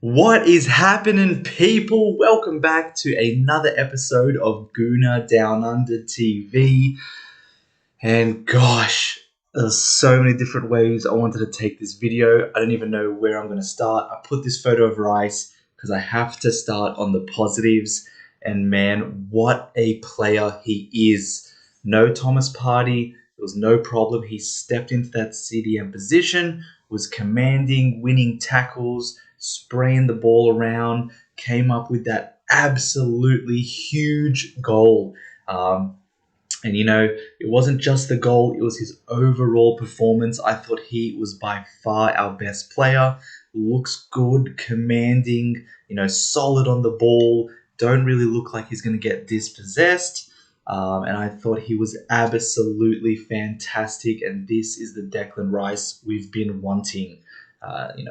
What is happening, people? Welcome back to another episode of Gooner Down Under TV. And gosh, there's so many different ways I wanted to take this video. I don't even know where I'm going to start. I put this photo of Rice because I have to start on the positives. And man, what a player he is. No Thomas Partey. There was no problem. He stepped into that CDM position, was commanding, winning tackles, spraying the ball around, came up with that absolutely huge goal. And it wasn't just the goal, it was his overall performance. I thought he was by far our best player. Looks good, commanding, solid on the ball. Don't really look like he's going to get dispossessed. And I thought he was absolutely fantastic. And this is the Declan Rice we've been wanting.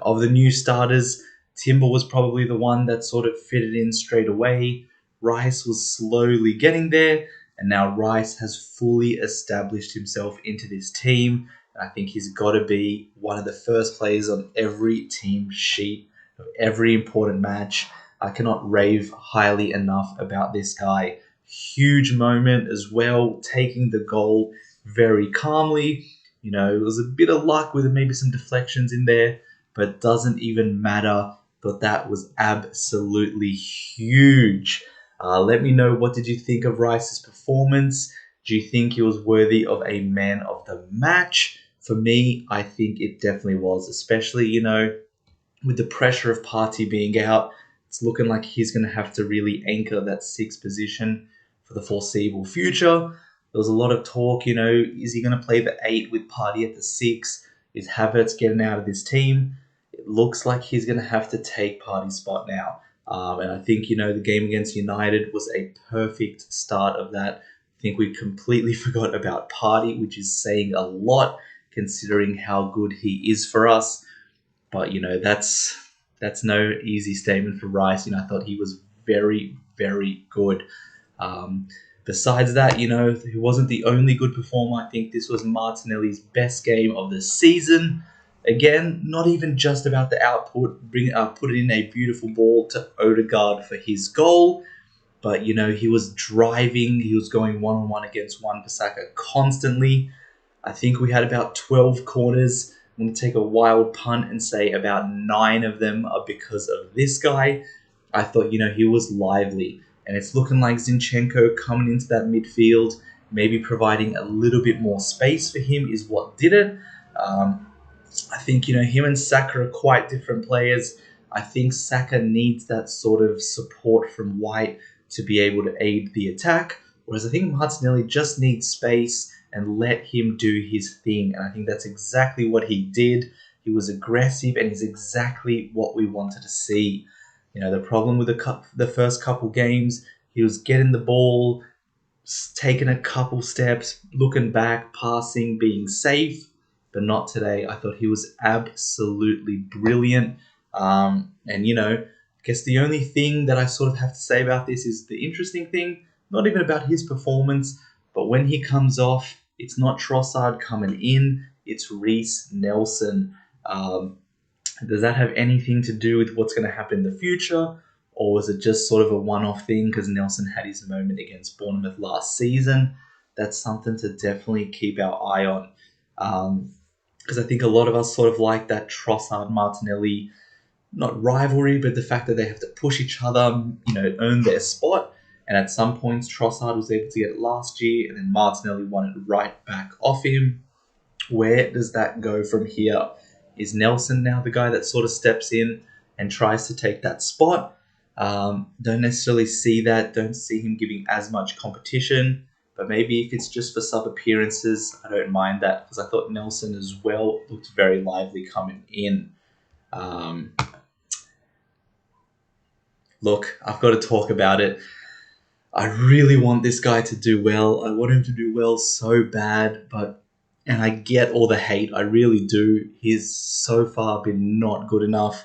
Of the new starters, Timber was probably the one that sort of fitted in straight away. Rice was slowly getting there. And now Rice has fully established himself into this team. And I think he's got to be one of the first players on every team sheet of every important match. I cannot rave highly enough about this guy. Huge moment as well, taking the goal very calmly. It was a bit of luck with maybe some deflections in there, but it doesn't even matter. But that was absolutely huge. Let me know, what did you think of Rice's performance? Do you think he was worthy of a man of the match? For me, I think it definitely was, especially, with the pressure of Partey being out. It's looking like he's going to have to really anchor that sixth position for the foreseeable future. There was a lot of talk, is he going to play the 8 with Partey at the 6? Is Havertz getting out of this team? It looks like he's going to have to take Partey's spot now. And I think, the game against United was a perfect start of that. I think we completely forgot about Partey, which is saying a lot considering how good he is for us. But, that's no easy statement for Rice. I thought he was very, very good. Besides that, he wasn't the only good performer. I think this was Martinelli's best game of the season. Again, not even just about the output, put it in a beautiful ball to Odegaard for his goal. But, he was driving. He was going one-on-one against Wan-Bissaka constantly. I think we had about 12 corners. I'm going to take a wild punt and say about 9 of them are because of this guy. I thought, he was lively. And it's looking like Zinchenko coming into that midfield, maybe providing a little bit more space for him is what did it. I think, him and Saka are quite different players. I think Saka needs that sort of support from White to be able to aid the attack, whereas I think Martinelli just needs space and let him do his thing. And I think that's exactly what he did. He was aggressive and he's exactly what we wanted to see. The problem with the first couple games, he was getting the ball, taking a couple steps, looking back, passing, being safe. But not today. I thought he was absolutely brilliant. I guess the only thing that I sort of have to say about this is the interesting thing, not even about his performance, but when he comes off, it's not Trossard coming in, it's Reiss Nelson. Does that have anything to do with what's going to happen in the future? Or was it just sort of a one-off thing because Nelson had his moment against Bournemouth last season? That's something to definitely keep our eye on. Because I think a lot of us sort of like that Trossard-Martinelli, not rivalry, but the fact that they have to push each other, earn their spot. And at some points, Trossard was able to get it last year, and then Martinelli won it right back off him. Where does that go from here? Is Nelson now the guy that sort of steps in and tries to take that spot? Don't necessarily see that. Don't see him giving as much competition. But maybe if it's just for sub-appearances, I don't mind that because I thought Nelson as well looked very lively coming in. Look, I've got to talk about it. I really want this guy to do well. I want him to do well so bad, and I get all the hate. I really do. He's so far been not good enough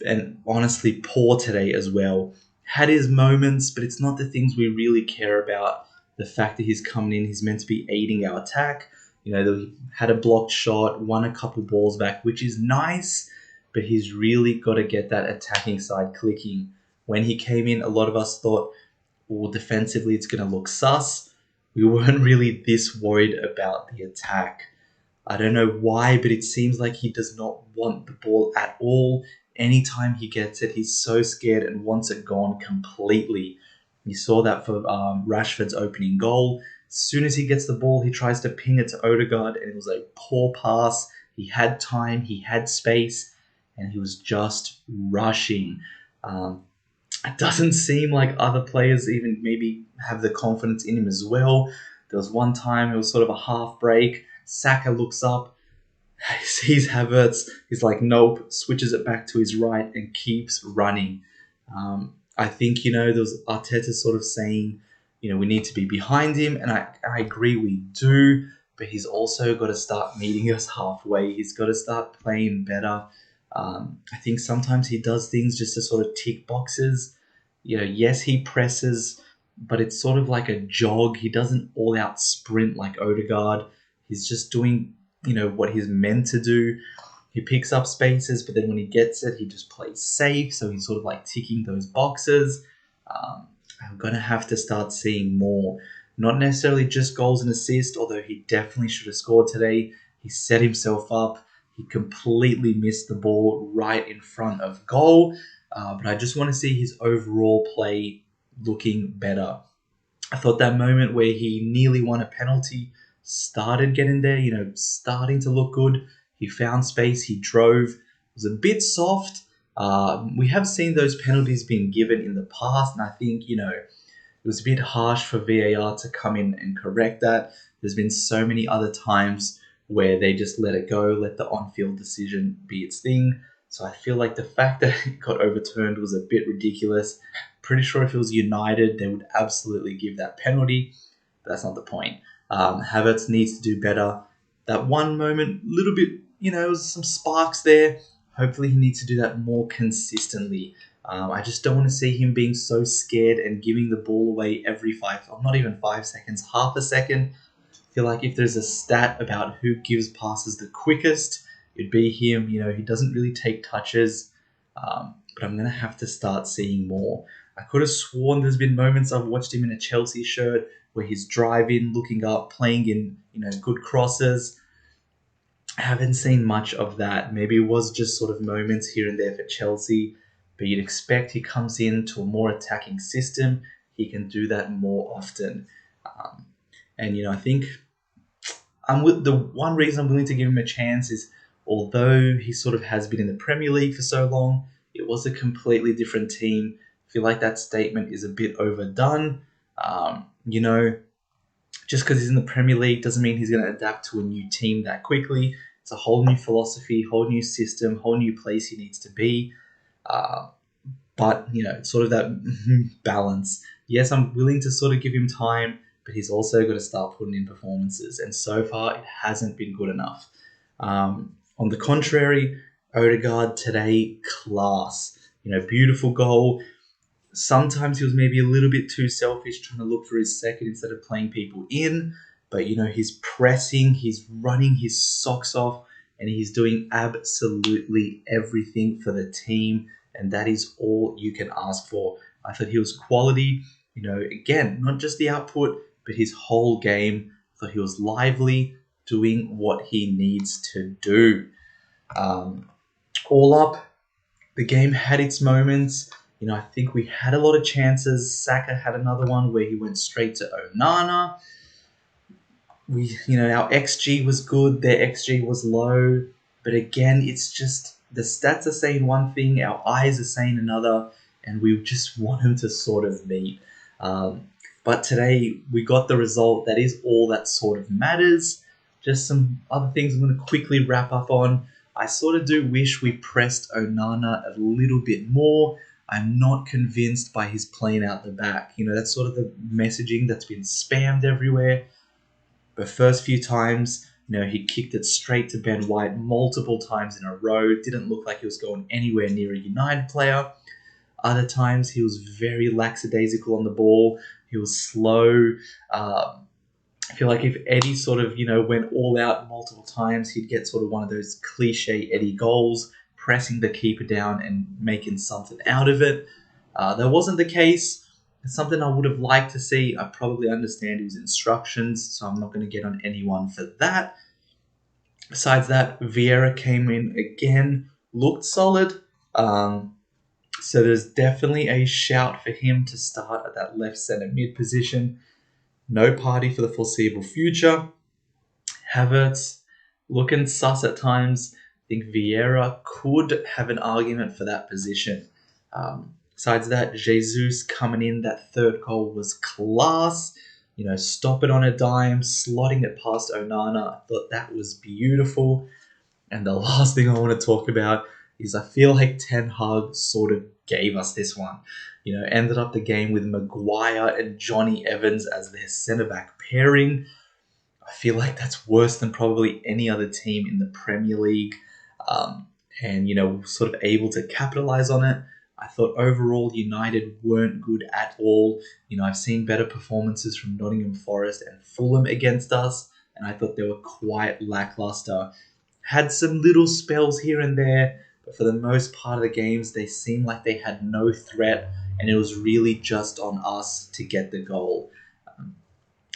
and honestly poor today as well. Had his moments, but it's not the things we really care about. The fact that he's coming in, he's meant to be aiding our attack. He had a blocked shot, won a couple balls back, which is nice. but he's really got to get that attacking side clicking. When he came in, a lot of us thought, well, defensively it's going to look sus. We weren't really this worried about the attack. I don't know why, but it seems like he does not want the ball at all. Anytime he gets it, he's so scared and wants it gone completely. You saw that for Rashford's opening goal. As soon as he gets the ball, he tries to ping it to Odegaard, and it was a poor pass. He had time, he had space, and he was just rushing. It doesn't seem like other players even maybe have the confidence in him as well. There was one time, it was sort of a half break. Saka looks up, sees Havertz. He's like, nope, switches it back to his right and keeps running. I think, there was Arteta sort of saying, we need to be behind him. And I agree we do, but he's also got to start meeting us halfway. He's got to start playing better. I think sometimes he does things just to sort of tick boxes. Yes, he presses, but it's sort of like a jog. He doesn't all out sprint like Odegaard. He's just doing, what he's meant to do. He picks up spaces, but then when he gets it, he just plays safe. So he's sort of like ticking those boxes. I'm going to have to start seeing more. Not necessarily just goals and assists, although he definitely should have scored today. He set himself up. He completely missed the ball right in front of goal. But I just want to see his overall play looking better. I thought that moment where he nearly won a penalty started getting there, starting to look good. He found space, he drove. It was a bit soft. We have seen those penalties being given in the past, and I think, it was a bit harsh for VAR to come in and correct that. There's been so many other times where they just let it go, let the on-field decision be its thing. So I feel like the fact that it got overturned was a bit ridiculous. Pretty sure if it was United, they would absolutely give that penalty. But that's not the point. Havertz needs to do better. That one moment, little bit, some sparks there. Hopefully he needs to do that more consistently. I just don't want to see him being so scared and giving the ball away every not even 5 seconds, half a second. I feel like if there's a stat about who gives passes the quickest, it'd be him. He doesn't really take touches, but I'm going to have to start seeing more. I could have sworn there's been moments I've watched him in a Chelsea shirt where he's driving, looking up, playing in, good crosses. I haven't seen much of that. Maybe it was just sort of moments here and there for Chelsea, but you'd expect he comes into a more attacking system. He can do that more often. And, I think the one reason I'm willing to give him a chance is, although he sort of has been in the Premier League for so long, it was a completely different team. I feel like that statement is a bit overdone. Just because he's in the Premier League doesn't mean he's going to adapt to a new team that quickly. It's a whole new philosophy, whole new system, whole new place he needs to be. But, it's sort of that balance. Yes, I'm willing to sort of give him time, but he's also got to start putting in performances. And so far, it hasn't been good enough. On the contrary, Odegaard today, class. Beautiful goal. Sometimes he was maybe a little bit too selfish, trying to look for his second instead of playing people in. But, he's pressing, he's running his socks off, and he's doing absolutely everything for the team. And that is all you can ask for. I thought he was quality. Again, not just the output, but his whole game. I thought he was lively, doing what he needs to do. All up, the game had its moments. I think we had a lot of chances. Saka had another one where he went straight to Onana. Our XG was good. Their XG was low. But again, it's just the stats are saying one thing, our eyes are saying another, and we just want them to sort of meet. But today, we got the result. That is all that sort of matters. Just some other things I'm going to quickly wrap up on. I sort of do wish we pressed Onana a little bit more. I'm not convinced by his playing out the back. That's sort of the messaging that's been spammed everywhere. The first few times, he kicked it straight to Ben White multiple times in a row. Didn't look like he was going anywhere near a United player. Other times, he was very lackadaisical on the ball. He was slow. I feel like if Eddie sort of, went all out multiple times, he'd get sort of one of those cliche Eddie goals. pressing the keeper down and making something out of it. That wasn't the case. It's something I would have liked to see. I probably understand his instructions, so I'm not going to get on anyone for that. Besides that, Vieira came in again, looked solid. So there's definitely a shout for him to start at that left centre mid position. No Party for the foreseeable future. Havertz looking sus at times. I think Vieira could have an argument for that position. Besides that, Jesus coming in, that third goal was class. Stop it on a dime, slotting it past Onana. I thought that was beautiful. And the last thing I want to talk about is I feel like Ten Hag sort of gave us this one. Ended up the game with Maguire and Johnny Evans as their centre-back pairing. I feel like that's worse than probably any other team in the Premier League. And sort of able to capitalise on it. I thought overall United weren't good at all. I've seen better performances from Nottingham Forest and Fulham against us, and I thought they were quite lackluster. Had some little spells here and there, but for the most part of the games, they seemed like they had no threat, and it was really just on us to get the goal.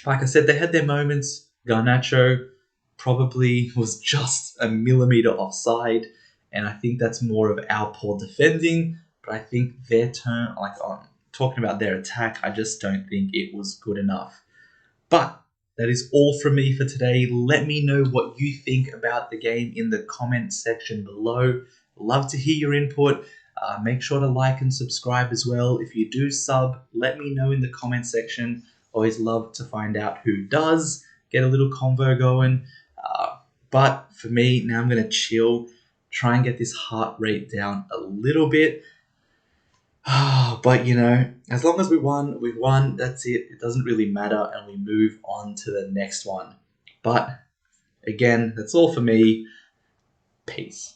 Like I said, they had their moments. Garnacho probably was just a millimetre offside, and I think that's more of our poor defending. But I think their turn, talking about their attack, I just don't think it was good enough. But that is all from me for today. Let me know what you think about the game in the comment section below. Love to hear your input. Make sure to like and subscribe as well. If you do sub, let me know in the comment section. Always love to find out who does. Get a little convo going. But for me, now I'm going to chill. Try and get this heart rate down a little bit. But, as long as we've won, that's it. It doesn't really matter, and we move on to the next one. But, again, that's all for me. Peace.